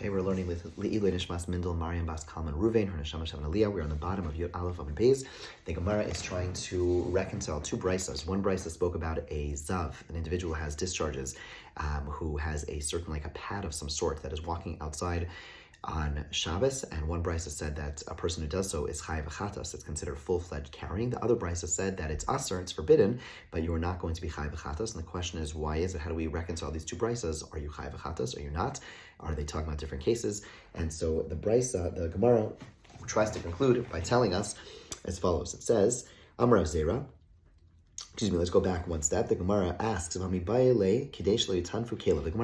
Okay, we're learning with Le'iloi Nishmas Mindel, Mariam Bas Kalman Ruvain, her Neshama Shem Aliyah. We're on the bottom of Yud Aleph Amud Beis. The Gemara is trying to reconcile two braysos. One brayso spoke about a zav, an individual who has discharges, who has a certain, like a pad of some sort that is walking outside on Shabbos, and one brayso said that a person who does so is chayav chatas. It's considered full-fledged carrying. The other brayso said that it's aser, it's forbidden, but you are not going to be chayav chatas. And the question is, why is it? How do we reconcile these two braysos? Are you chayav chatas? Are you not? Are they talking about different cases? And so the brayso, the Gemara tries to conclude by telling us as follows. It says, Amar Zera. Let's go back one step. The Gemara asks, the Gemara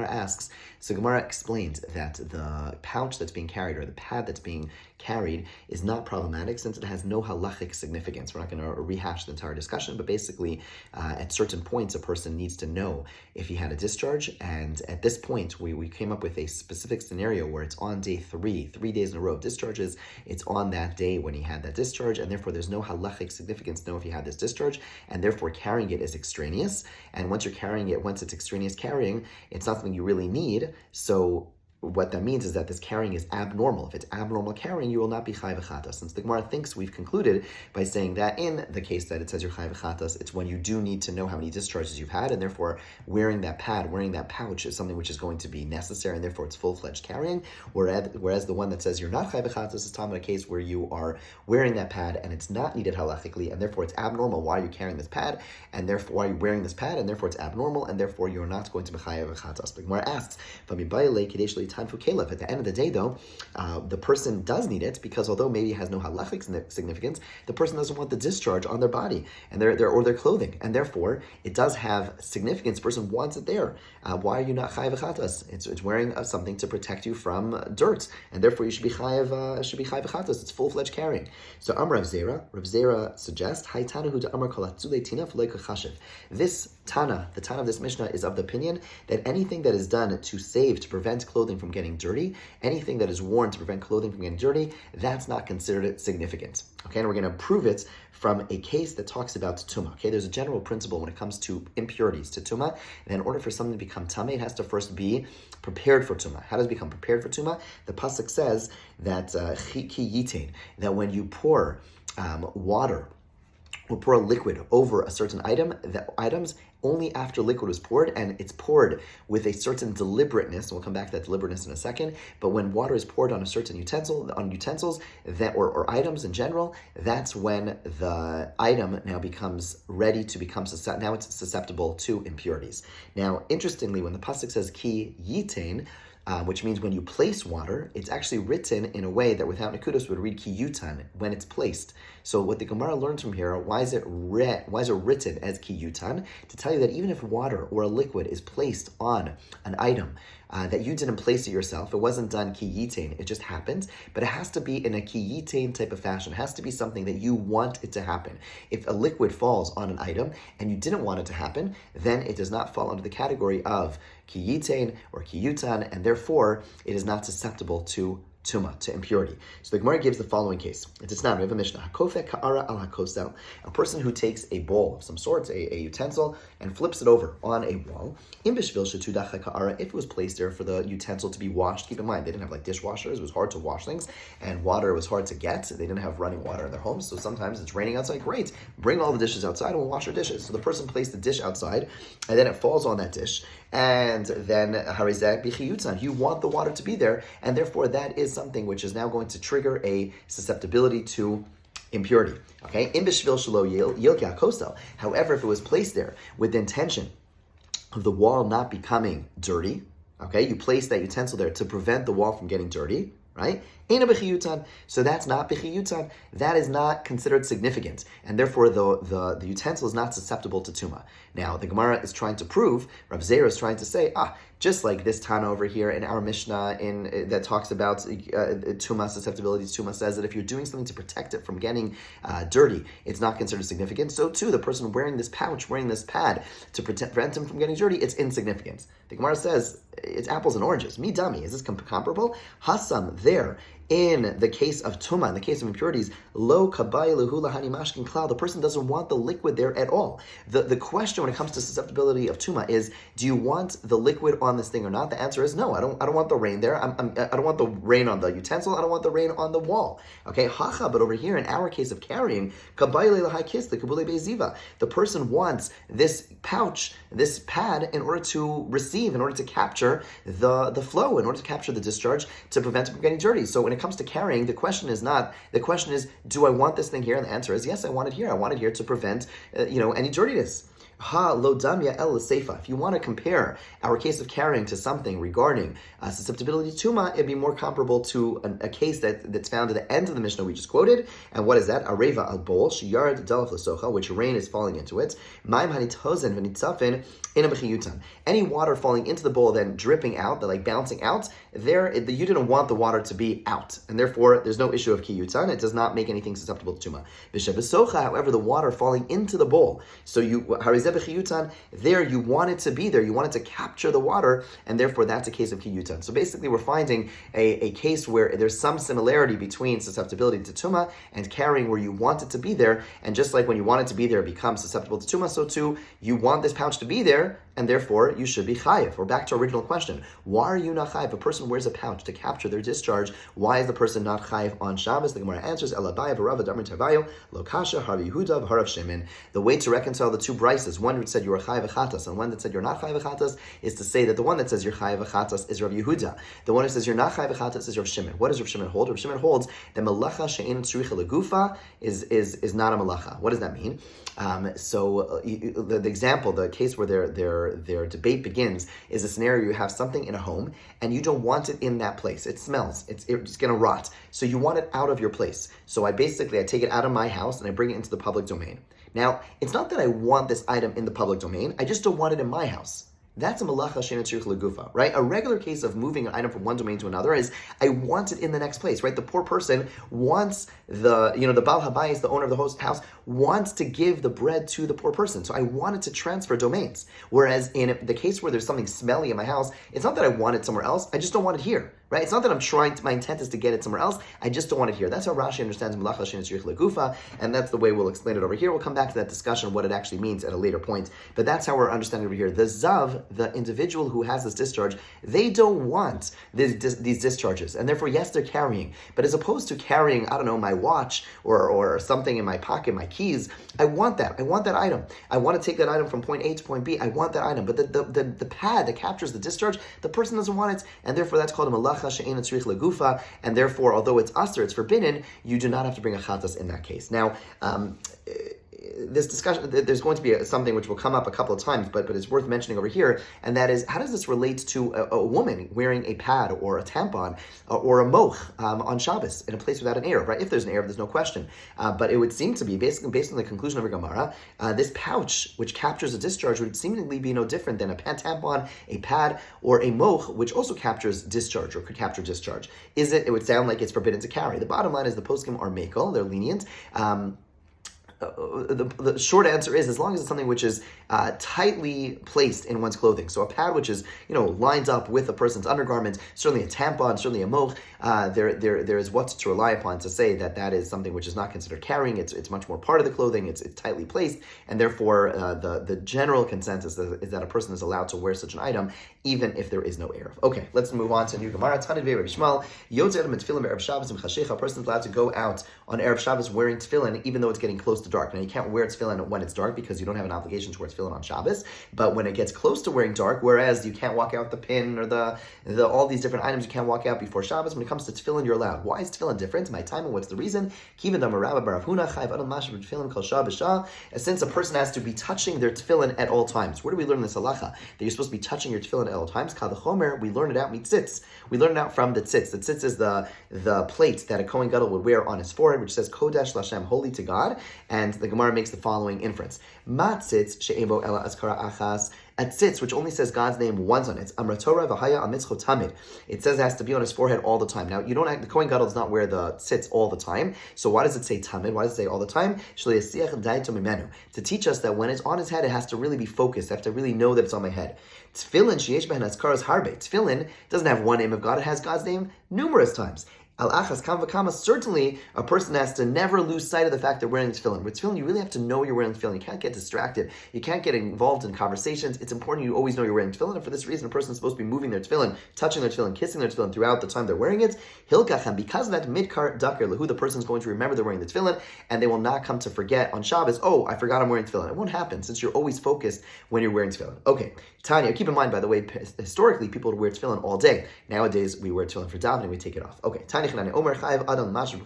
asks, so Gemara explained that the pouch that's being carried, or the pad that's being carried, is not problematic since it has no halachic significance. We're not going to rehash the entire discussion, but basically, at certain points, a person needs to know if he had a discharge, and at this point, we came up with a specific scenario where it's on day 3 days in a row of discharges, it's on that day when he had that discharge, and therefore there's no halachic significance to know if he had this discharge, and therefore carrying it is extraneous, and once you're carrying it, once it's extraneous carrying, it's not something you really need, so what that means is that this carrying is abnormal. If it's abnormal carrying, you will not be chai v'chatas. Since the Gemara thinks we've concluded by saying that in the case that it says you're chai v'chatas, it's when you do need to know how many discharges you've had, and therefore wearing that pad, wearing that pouch is something which is going to be necessary, and therefore it's full-fledged carrying, whereas the one that says you're not chai v'chatas is talking about a case where you are wearing that pad and it's not needed halachically, and therefore it's abnormal. Why are you carrying this pad? And therefore, why are you wearing this pad? And therefore it's abnormal, and therefore you're not going to be chai v'chatas. The Gemara asks, at the end of the day, though, the person does need it because although maybe it has no halachic significance, the person doesn't want the discharge on their body and their clothing, and therefore it does have significance. The person wants it there. Why are you not chayav v'chatas? It's wearing something to protect you from dirt, and therefore you should be chayav v'chatas. It's full-fledged carrying. So Amar Rav Zera suggests, Hay Tanahu de Amar kol hatzulei tina v'lo kachashiv. This Tana, the Tana of this Mishnah, is of the opinion that anything that is done to save, to prevent clothing from getting dirty, anything that is worn to prevent clothing from getting dirty, that's not considered significant. Okay, and we're going to prove it from a case that talks about tumah. Okay, there's a general principle when it comes to impurities, to tumah, and in order for something to become tameh, it has to first be prepared for tumah. How does it become prepared for tumah? The pasuk says that ki yitain, that when you pour water, or pour a liquid over a certain item, the items only after liquid is poured, and it's poured with a certain deliberateness, and we'll come back to that deliberateness in a second, but when water is poured on a certain utensils that or items in general, that's when the item now becomes ready to become now it's susceptible to impurities. Now, interestingly, when the pasuk says ki yitain, which means when you place water, it's actually written in a way that without Nakudos would read kiyutan when it's placed. So what the Gemara learns from here, why is it written as kiyutan? To tell you that even if water or a liquid is placed on an item that you didn't place it yourself, it wasn't done kiyitain, it just happened, but it has to be in a kiyitain type of fashion. It has to be something that you want it to happen. If a liquid falls on an item and you didn't want it to happen, then it does not fall under the category of kiyitain or kiyutan, and therefore it is not susceptible to tumah, to impurity. So the Gemara gives the following case. It's not, we have a Mishnah. Hakofek ka'ara al hakosel. A person who takes a bowl of some sort, a utensil, and flips it over on a wall. Im bishvil shetudacha ka'ara, if it was placed there for the utensil to be washed, keep in mind, they didn't have like dishwashers, it was hard to wash things, and water was hard to get. They didn't have running water in their homes, so sometimes it's raining outside, great, bring all the dishes outside and we'll wash our dishes. So the person placed the dish outside, and then it falls on that dish, and then harizek bichiyutan, you want the water to be there, and therefore that is something which is now going to trigger a susceptibility to impurity. Okay? However, if it was placed there with the intention of the wall not becoming dirty, okay, you place that utensil there to prevent the wall from getting dirty, right? So that's not b'chiyutan. That is not considered significant, and therefore the utensil is not susceptible to tumah. Now the Gemara is trying to prove, Rav Zera is trying to say, just like this Tana over here in our Mishnah that talks about tumah susceptibilities, tumah says that if you're doing something to protect it from getting dirty, it's not considered significant. So too, the person wearing this pouch, wearing this pad to prevent him from getting dirty, it's insignificant. The Gemara says it's apples and oranges. Mi dami, is this comparable? Hasam there. In the case of tuma, in the case of impurities, lo kabay lehu lahani mashkin klal, the person doesn't want the liquid there at all. The question when it comes to susceptibility of tuma is, do you want the liquid on this thing or not? The answer is no. I don't want the rain there. I don't want the rain on the utensil. I don't want the rain on the wall. Okay, hacha. But over here in our case of carrying, kabay lehai kis the kabule beziva, the person wants this pouch, this pad, in order to receive, in order to capture the flow, in order to capture the discharge, to prevent it from getting dirty. So when it comes to carrying, the question is, do I want this thing here? And the answer is yes, I want it here. I want it here to prevent, any dirtiness. Ha lo damya el seifa. If you want to compare our case of carrying to something regarding susceptibility to tuma, it'd be more comparable to a case that's found at the end of the Mishnah we just quoted. And what is that? Areva al bol sheyard dalaf lesocha, which rain is falling into it. Maim hanitozen v'nitzafin in a bechiyutan. Any water falling into the bowl, then dripping out, like bouncing out. You didn't want the water to be out, and therefore there's no issue of kiyutan. It does not make anything susceptible to tuma. V'shebesocha, however, the water falling into the bowl. So there you want it to be there. You want it to capture the water, and therefore that's a case of kiyutan. So basically, we're finding a case where there's some similarity between susceptibility to tuma and carrying, where you want it to be there, and just like when you want it to be there, it becomes susceptible to tuma, so too you want this pouch to be there, and therefore you should be chayiv. We're back to our original question. Why are you not chayiv? If a person wears a pouch to capture their discharge, why is the person not chayiv on Shabbos? The Gemara answers, Elabayev Rava Damrin Tavayo Lo Kasha Har Yehuda Harav Shimon. The way to reconcile the two brises, one which said you are chayiv v'chatas, and one that said you're not chayiv v'chatas, is to say that the one that says you're chayiv v'chatas is Rav Yehuda. The one who says you're not chayiv v'chatas is Rav Shimon. What does Rav Shimon hold? Rav Shimon holds that malacha she'ein tzricha legufa is not a malacha. What does that mean? The example, the case where their debate begins, is a scenario you have something in a home and you don't want it in that place. It smells. It's going to rot. So you want it out of your place. So I take it out of my house and I bring it into the public domain. Now, it's not that I want this item in the public domain. I just don't want it in my house. That's a malacha she'ein tzricha legufa, right? A regular case of moving an item from one domain to another is I want it in the next place, right? The poor person wants the Baal Habayis, the owner of the house, wants to give the bread to the poor person. So I want it to transfer domains. Whereas in the case where there's something smelly in my house, it's not that I want it somewhere else, I just don't want it here. Right? It's not that my intent is to get it somewhere else, I just don't want it here. That's how Rashi understands malacha she'ein tzricha legufa, and that's the way we'll explain it over here. We'll come back to that discussion, what it actually means at a later point. But that's how we're understanding over here. The Zav, the individual who has this discharge, they don't want these discharges, and therefore, yes, they're carrying. But as opposed to carrying, I don't know, my watch or something in my pocket, my keys, I want that. I want that item. I want to take that item from point A to point B. I want that item. But the pad that captures the discharge, the person doesn't want it, and therefore that's called a malacha she'ein tzricha legufa, and therefore, although it's usher, it's forbidden, you do not have to bring a chatas in that case. Now, this discussion, there's going to be something which will come up a couple of times, but it's worth mentioning over here, and that is, how does this relate to a woman wearing a pad or a tampon or a moch on Shabbos in a place without an Erev, right? If there's an Erev, there's no question. But it would seem to be, based on the conclusion of a Gemara, this pouch, which captures a discharge, would seemingly be no different than a tampon, a pad, or a moch, which also captures discharge or could capture discharge. It would sound like it's forbidden to carry. The bottom line is the poskim are mekel, they're lenient. The short answer is, as long as it's something which is tightly placed in one's clothing. So a pad which is, lined up with a person's undergarment, certainly a tampon, certainly a moch, there is what to rely upon to say that is something which is not considered carrying. It's much more part of the clothing. It's tightly placed, and therefore the general consensus is that a person is allowed to wear such an item even if there is no Erev. Okay, let's move on to new Gemara. Tanid Rabbi Shmuel, Yotzei Adam Tefillin Erev Shabbos and Chashecha. A person is allowed to go out on Erev Shabbos wearing tefillin even though it's getting close to dark. Now, you can't wear tefillin when it's dark because you don't have an obligation to wear tefillin on Shabbos, but when it gets close to wearing dark, whereas you can't walk out the pin or the all these different items you can't walk out before Shabbos, when it comes to tefillin, you're allowed. Why is tefillin different? My time, and what's the reason? Since a person has to be touching their tefillin at all times. Where do we learn this halacha? That you're supposed to be touching your tefillin at all times. Kadachomer, we learn it out mitzitz. We learn it out from the tzitz. The tzitz is the plate that a Kohen Gadol would wear on his forehead, which says Kodesh Lashem, holy to God. And the Gemara makes the following inference: Matzitz she'ebo ela askara achas. A tzitz, which only says God's name once on it. Amra Torah v'haya amitzcho tamid. It says it has to be on his forehead all the time. Now, the Kohen Gadol does not wear the tzitz all the time. So why does it say tamid? Why does it say all the time? To teach us that when it's on his head, it has to really be focused. I have to really know that it's on my head. Tefillin sheyesh behen askaras harbe. Tefillin doesn't have one name of God. It has God's name numerous times. Al-achas kam v'kama, certainly a person has to never lose sight of the fact they're wearing the tefillin. With tefillin, you really have to know you're wearing the tefillin. You can't get distracted. You can't get involved in conversations. It's important you always know you're wearing tefillin, and for this reason, a person is supposed to be moving their tefillin, touching their tefillin, kissing their tefillin throughout the time they're wearing it. Hilkach, and because of that, midkar dakar lehu, the person is going to remember they're wearing the tefillin, and they will not come to forget on Shabbos, oh, I forgot I'm wearing tefillin. It won't happen, since you're always focused when you're wearing tefillin. Okay, Tanya, keep in mind, by the way, historically, people would wear tefillin all day. Nowadays, we wear tefillin for davening, we take it off. Okay, Tanya Chanani, Omer Chayev Adam Lemashmesh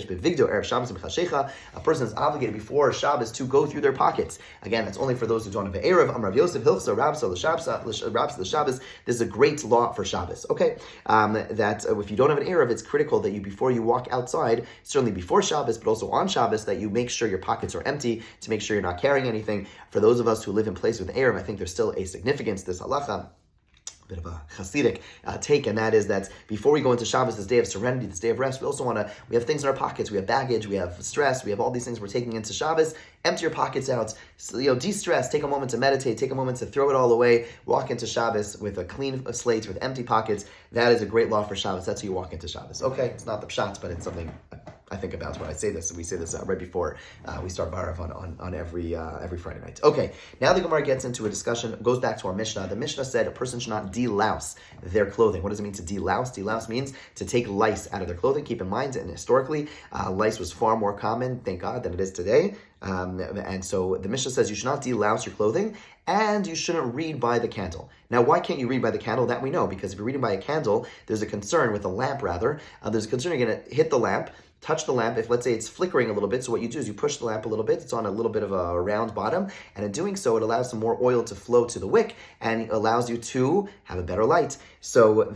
Bevigdo Erev Shabbos B'Chashecha. A person is obligated before Shabbos to go through their pockets. Again, that's only for those who don't have an Erev. Amar Rav Yosef Hilchsa Rabsa L'Shabbos. This is a great law for Shabbos. Okay, that if you don't have an Erev, it's critical that you, before you walk outside, certainly before Shabbos, but also on Shabbos, that you make sure your pockets are empty, to make sure you're not carrying anything. For those of us who live in place with Erev, I think there's still a significance to this halacha. Bit of a Hasidic take, and that is that before we go into Shabbos, this day of serenity, this day of rest, we also we have things in our pockets, we have baggage, we have stress, we have all these things we're taking into Shabbos. Empty your pockets out, de-stress, take a moment to meditate, take a moment to throw it all away, walk into Shabbos with a clean slate, with empty pockets. That is a great law for Shabbos. That's how you walk into Shabbos. Okay, it's not the pshat, but it's something I think about when I say this. We say this right before we start Barav on every Friday night. Okay, now the Gemara gets into a discussion, goes back to our Mishnah. The Mishnah said a person should not delouse their clothing. What does it mean to delouse? Delouse means to take lice out of their clothing. Keep in mind, and historically, lice was far more common, thank God, than it is today. And so the Mishnah says you should not delouse your clothing, and you shouldn't read by the candle. Now, why can't you read by the candle? That we know, because if you're reading by a candle, there's a concern with a lamp, rather. There's a concern you're going to hit the lamp, touch the lamp. If, let's say, it's flickering a little bit, so what you do is you push the lamp a little bit. It's on a little bit of a round bottom, and in doing so, it allows some more oil to flow to the wick, and it allows you to have a better light. So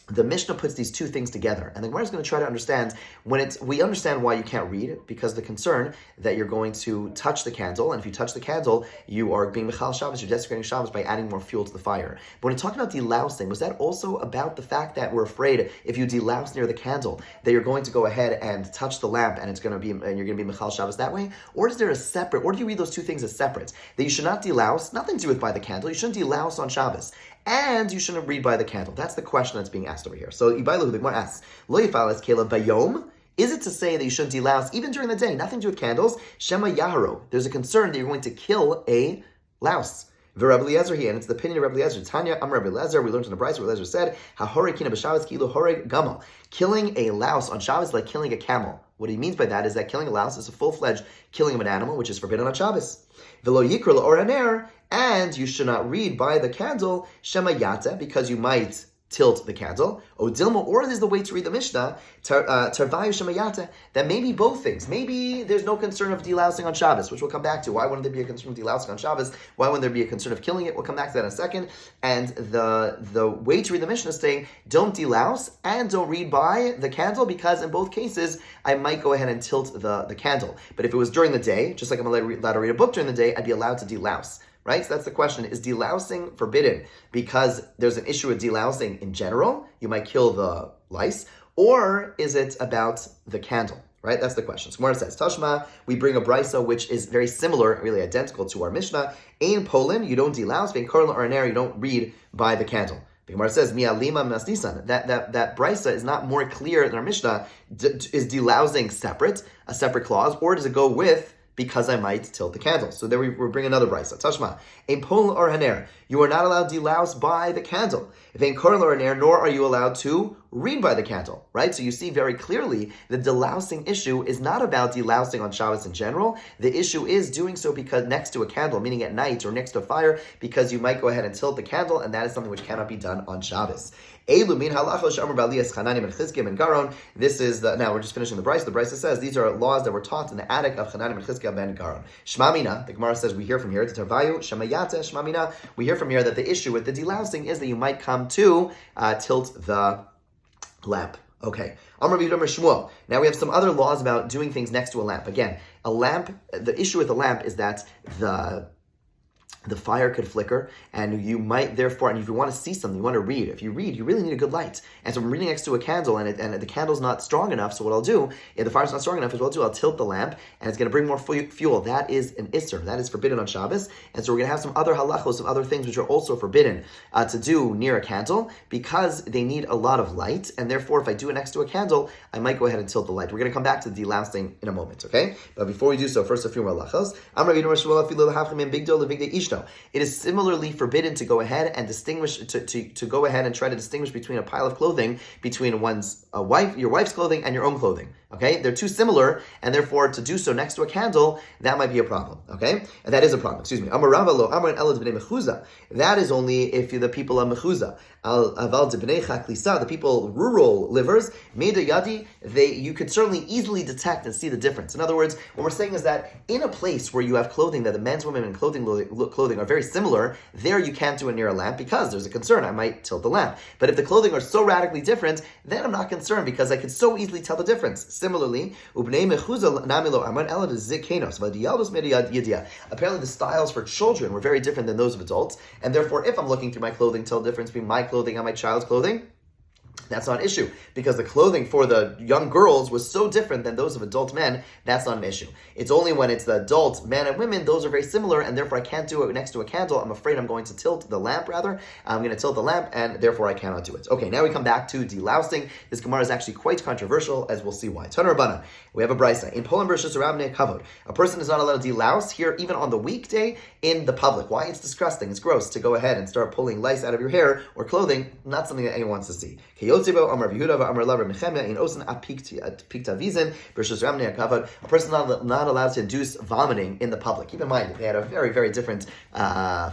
the Mishnah puts these two things together, and the Gemara is going to try to understand we understand why you can't read, because the concern that you're going to touch the candle, and if you touch the candle, you are being Mechal Shabbos, you're desecrating Shabbos by adding more fuel to the fire. But when it talked about delousing, was that also about the fact that we're afraid if you delouse near the candle that you're going to go ahead and touch the lamp and you're going to be Mechal Shabbos that way? Or is there a separate, or do you read those two things as separate? That you should not delouse, nothing to do with by the candle, you shouldn't delouse on Shabbos, and you shouldn't read by the candle. That's the question that's being asked over here. So Ibailu, the Gemara asks, Lo yifal es kela bayom? Is it to say that you shouldn't delouse even during the day? Nothing to do with candles. Shema yaharo. There's a concern that you're going to kill a louse. Rabbi Eliezer here, and it's the opinion of Rabbi Eliezer. Tanya, I'm Rabbi Eliezer. We learned in the Brisa. Rabbi Eliezer said, "Hahore kina b'Shabbos kilu hore gamal." Killing a louse on Shabbos is like killing a camel. What he means by that is that killing a louse is a full-fledged killing of an animal, which is forbidden on Shabbos. V'lo yikra l'or haner, and you should not read by the candle shema yata, because you might tilt the candle. O dilma, or there's the way to read the Mishnah, tarvayu shema yata, that maybe both things. Maybe there's no concern of delousing on Shabbos, which we'll come back to. Why wouldn't there be a concern of delousing on Shabbos? Why wouldn't there be a concern of killing it? We'll come back to that in a second. And the way to read the Mishnah is saying, don't delouse and don't read by the candle, because in both cases, I might go ahead and tilt the candle. But if it was during the day, just like I'm allowed to read a book during the day, I'd be allowed to delouse. Right? So that's the question. Is delousing forbidden because there's an issue with delousing in general? You might kill the lice. Or is it about the candle? Right? That's the question. So Gemara says, Tashma, we bring a brisa which is very similar, really identical to our Mishnah. In Poland, you don't delouse. In Karla or you don't read by the candle. The Gemara says, Mia lima masnisan. That brisa is not more clear than our Mishnah. Is delousing separate, a separate clause, or does it go with because I might tilt the candle? So there we bring another brisa. Tashma, in Poland or haner, you are not allowed to delouse by the candle. If in Korel or haner, nor are you allowed to read by the candle. Right? So you see very clearly the delousing issue is not about delousing on Shabbos in general. The issue is doing so because next to a candle, meaning at night or next to a fire, because you might go ahead and tilt the candle, and that is something which cannot be done on Shabbos. This is now we're just finishing the Brisa. The Brisa says these are laws that were taught in the attic of Chananim and Chizkiah ben Garon. Shmamina, the Gemara says we hear from here, we hear from here that the issue with the delousing is that you might come to tilt the lamp. Okay. Now we have some other laws about doing things next to a lamp. Again, a lamp, the issue with a lamp is that the fire could flicker, and you might therefore, and if you want to see something, you want to read. If you read, you really need a good light. And so I'm reading next to a candle, and the candle's not strong enough. So what I'll do, if the fire's not strong enough, is what I'll do, I'll tilt the lamp, and it's going to bring more fuel. That is an isser. That is forbidden on Shabbos. And so we're going to have some other halachos of other things which are also forbidden to do near a candle because they need a lot of light. And therefore, if I do it next to a candle, I might go ahead and tilt the light. We're going to come back to the delousing in a moment, okay? But before we do so, first a few more halachos. It is similarly forbidden to go ahead and distinguish, to go ahead and try to distinguish between a pile of clothing, between your wife's clothing and your own clothing. Okay, they're too similar, and therefore to do so next to a candle, that might be a problem. Okay, and that is a problem. Excuse me. That is only if you're the people of mechuzah. The people rural livers, you could certainly easily detect and see the difference. In other words, what we're saying is that in a place where you have clothing that the men's, women, and clothing are very similar, there you can't do it near a lamp because there's a concern. I might tilt the lamp. But if the clothing are so radically different, then I'm not concerned because I can so easily tell the difference. Similarly, apparently the styles for children were very different than those of adults, and therefore if I'm looking through my clothing, tell the difference between my clothing and my child's clothing, that's not an issue, because the clothing for the young girls was so different than those of adult men, that's not an issue. It's only when it's the adult men and women, those are very similar, and therefore I can't do it next to a candle. I'm afraid I'm going to tilt the lamp, I'm going to tilt the lamp, and therefore I cannot do it. Okay, now we come back to delousing. This Gemara is actually quite controversial, as we'll see why. Taner Rabbana, we have a brisa. In Poland versus Rabnei Kavod, a person is not allowed to delouse here, even on the weekday, in the public. Why? It's disgusting, it's gross to go ahead and start pulling lice out of your hair or clothing, not something that anyone wants to see. A person is not allowed to induce vomiting in the public. Keep in mind, they had a very, very different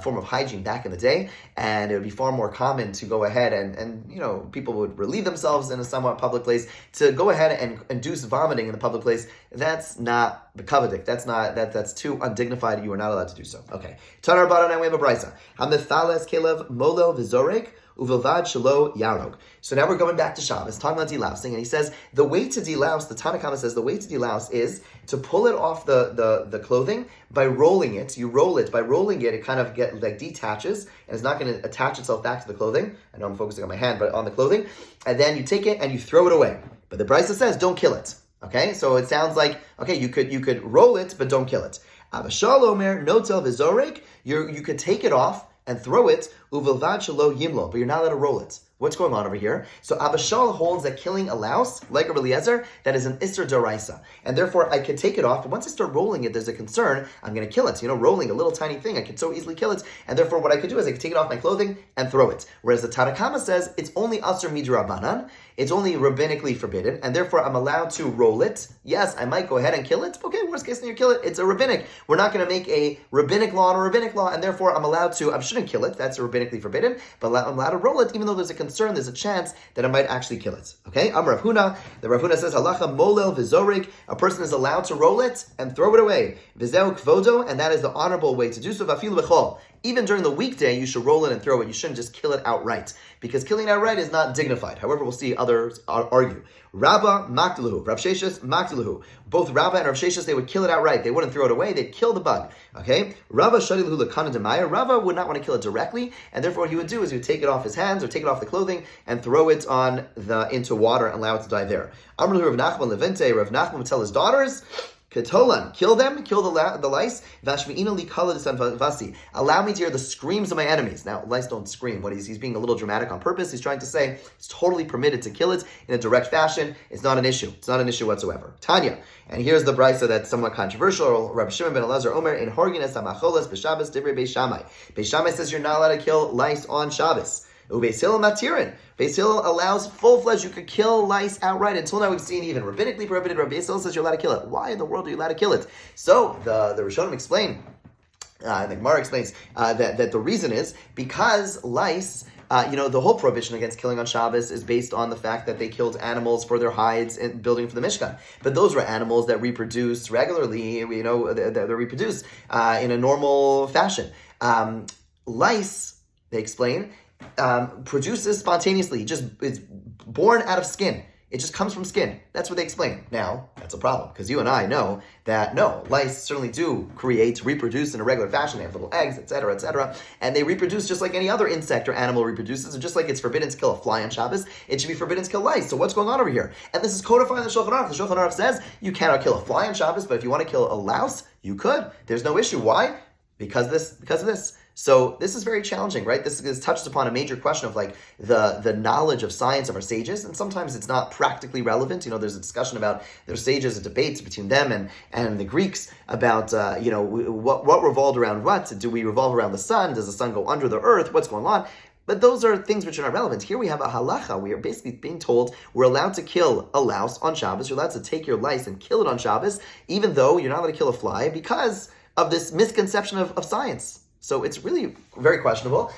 form of hygiene back in the day, and it would be far more common to go ahead and people would relieve themselves in a somewhat public place. To go ahead and induce vomiting in the public place, that's not the kavadik. That's too undignified. You are not allowed to do so. Okay. Tanar Bada, now we have a brisa. Hamithales kelev molel v'zorek. Uvilvad shelo yarog. So now we're going back to Shabbos, talking about delousing, and he says the way to delouse, the Tanna Kama says the way to delouse is to pull it off the clothing by rolling it. You roll it, by rolling it, it kind of detaches, and it's not going to attach itself back to the clothing. I know I'm focusing on my hand, but on the clothing. And then you take it and you throw it away. But the brisa says don't kill it. Okay, so it sounds like, okay, you could roll it, but don't kill it. Abashal omer notel v'zorek, you could take it off and throw it, uvilvad shelo yimlo, but you're not allowed to roll it. What's going on over here? So Abashal holds that killing a louse, like Rabbi Eliezer, that is an Isser Daraisa. And therefore, I could take it off, but once I start rolling it, there's a concern, I'm going to kill it. Rolling a little tiny thing, I could so easily kill it. And therefore, what I could do is I could take it off my clothing and throw it. Whereas the Tanna Kama says, it's only Asr Midrabanan, it's only rabbinically forbidden, and therefore I'm allowed to roll it. Yes, I might go ahead and kill it. Okay, worst case scenario, kill it. It's a rabbinic. We're not going to make a rabbinic law on a rabbinic law, and therefore I shouldn't kill it. That's rabbinically forbidden, but I'm allowed to roll it, even though there's a concern, there's a chance that I might actually kill it. Okay? Amar Rav Huna, the Rav Huna says, halacha molel v'zorik, a person is allowed to roll it and throw it away. V'zeu kvodo, and that is the honorable way to do so. V'afilu b'chol. Even during the weekday, you should roll it and throw it. You shouldn't just kill it outright, because killing it outright is not dignified. However, we'll see others argue. Rabba maktiluhu, Rav Sheshis maktiluhu. Both Rabba and Rav Sheshis, they would kill it outright. They wouldn't throw it away. They'd kill the bug. Okay? Rabba shadiluhu l'kana demaya. Rabba would not want to kill it directly, and therefore what he would do is he would take it off his hands or take it off the clothing and throw it into water and allow it to die there. Amr Rav Nachman Levente, Rav Nachman would tell his daughters, Ketolan, kill them, kill the lice. Vashmi'ina li kala vasi. Allow me to hear the screams of my enemies. Now, lice don't scream. He's being a little dramatic on purpose. He's trying to say it's totally permitted to kill it in a direct fashion. It's not an issue. It's not an issue whatsoever. Tanya, and here's the brisa that's somewhat controversial. Rabbi Shimon ben Elazar Omer in Horgines Amacholas b'Shabbos divrei Beis Shammai. Beis Shammai says you're not allowed to kill lice on Shabbos. Beis Hillel matirin. Beis Hillel allows full-fledged, you could kill lice outright. Until now we've seen even rabbinically prohibited. Rabbi Beis Hillel says you're allowed to kill it. Why in the world are you allowed to kill it? So the Rishonim explain, and the Gemara explains that the reason is because lice, the whole prohibition against killing on Shabbos is based on the fact that they killed animals for their hides and building for the Mishkan. But those were animals that reproduce regularly, that reproduce in a normal fashion. Lice, they explain, produces spontaneously, it's born out of skin. It just comes from skin. That's what they explain. Now, that's a problem, because you and I know that no, lice certainly do reproduce in a regular fashion. They have little eggs, etc., and they reproduce just like any other insect or animal reproduces, and just like it's forbidden to kill a fly on Shabbos, it should be forbidden to kill lice. So what's going on over here? And this is codified in the Shulchan Aruch. The Shulchan Aruch says you cannot kill a fly on Shabbos, but if you want to kill a louse, you could. There's no issue. Why? Because of this. So this is very challenging, right? This touches upon a major question of like the knowledge of science of our sages, and sometimes it's not practically relevant. There's a discussion about their sages, a debate between them and the Greeks about what revolved around what. Do we revolve around the sun? Does the sun go under the earth? What's going on? But those are things which are not relevant. Here we have a halacha. We are basically being told we're allowed to kill a louse on Shabbos. You're allowed to take your lice and kill it on Shabbos, even though you're not allowed to kill a fly because of this misconception of science. So it's really very questionable.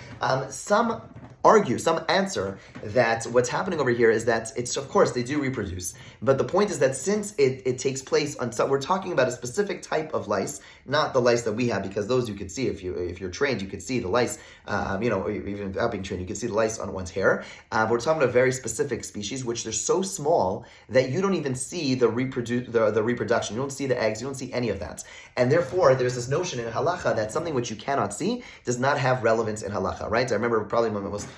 Some answer that what's happening over here is that it's, of course, they do reproduce. But the point is that since it takes place on, so we're talking about a specific type of lice, not the lice that we have, because those you could see if you're trained, you could see the lice. Even without being trained, you could see the lice on one's hair. We're talking about a very specific species, which they're so small that you don't even see the reproduction. You don't see the eggs. You don't see any of that. And therefore, there's this notion in halacha that something which you cannot see does not have relevance in halacha, right? I remember probably one of the most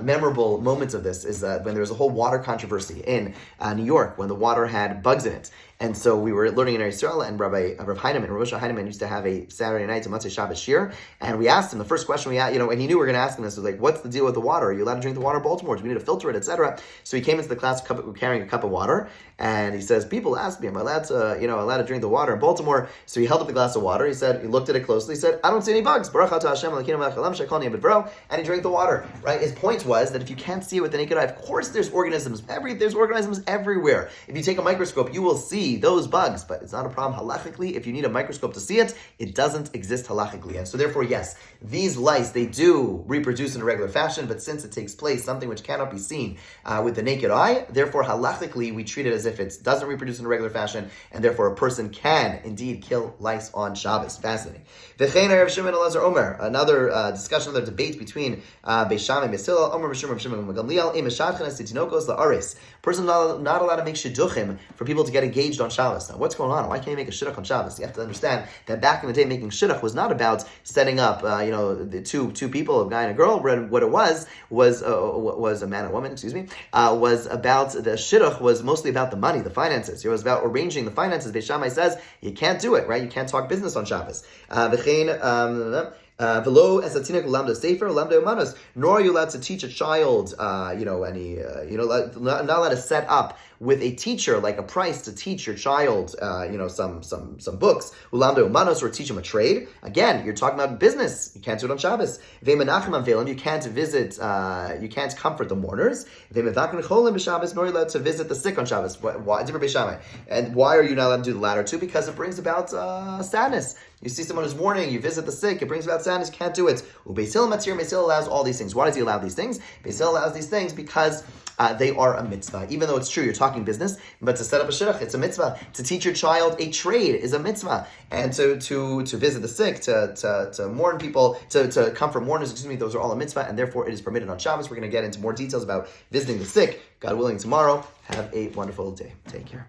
memorable moments of this is when there was a whole water controversy in New York when the water had bugs in it. And so we were learning in Israel, and Rav Heinemann used to have a Saturday night to Motzei Shabbos shir, and we asked him, the first question we asked, and he knew we were going to ask him this, was like, what's the deal with the water? Are you allowed to drink the water in Baltimore? Do we need to filter it, etc.? So he came into the class carrying a cup of water, and he says, people ask me, am I allowed to drink the water in Baltimore? So he held up the glass of water, he looked at it closely, he said, I don't see any bugs. Baruch atah Hashem Elokeinu melech haolam she'kol niyeh b'dvaro, and he drank the water, right? His point was that if you can't see it with the naked eye, of course there's organisms everywhere. If you take a microscope, you will see those bugs, but it's not a problem halachically. If you need a microscope to see it, it doesn't exist halachically. And so therefore, yes, these lice, they do reproduce in a regular fashion, but since it takes place, something which cannot be seen with the naked eye, therefore halachically, we treat it as if it doesn't reproduce in a regular fashion, and therefore a person can indeed kill lice on Shabbos. Fascinating. Another discussion, another debate between Beis Shammai and Beis Hillel. Omer B'Shimon Gamliel, person not allowed to make shidduchim for people to get engaged on Shabbos. Now, what's going on? Why can't you make a shidduch on Shabbos? You have to understand that back in the day, making shidduch was not about setting up, the two people, a guy and a girl. What it was a man and woman. Was about the shidduch was mostly about the money, the finances. It was about arranging the finances. Beis Shammai says you can't do it, right? You can't talk business on Shabbos. Nor are you allowed to teach a child, not allowed to set up with a teacher like a price to teach your child, some books, or teach him a trade. Again, you're talking about business. You can't do it on Shabbos. You can't visit, you can't comfort the mourners. Nor are you allowed to visit the sick on Shabbos. Why? And why are you not allowed to do the latter two? Because it brings about sadness. You see someone who's mourning, you visit the sick, it brings about sadness, you can't do it. Beis Hillel allows all these things. Why does he allow these things? Beis Hillel allows these things because they are a mitzvah. Even though it's true, you're talking business, but to set up a shidduch, it's a mitzvah. To teach your child a trade is a mitzvah. And to visit the sick, to mourn people, to comfort mourners, those are all a mitzvah, and therefore it is permitted on Shabbos. We're going to get into more details about visiting the sick, God willing, tomorrow. Have a wonderful day. Take care.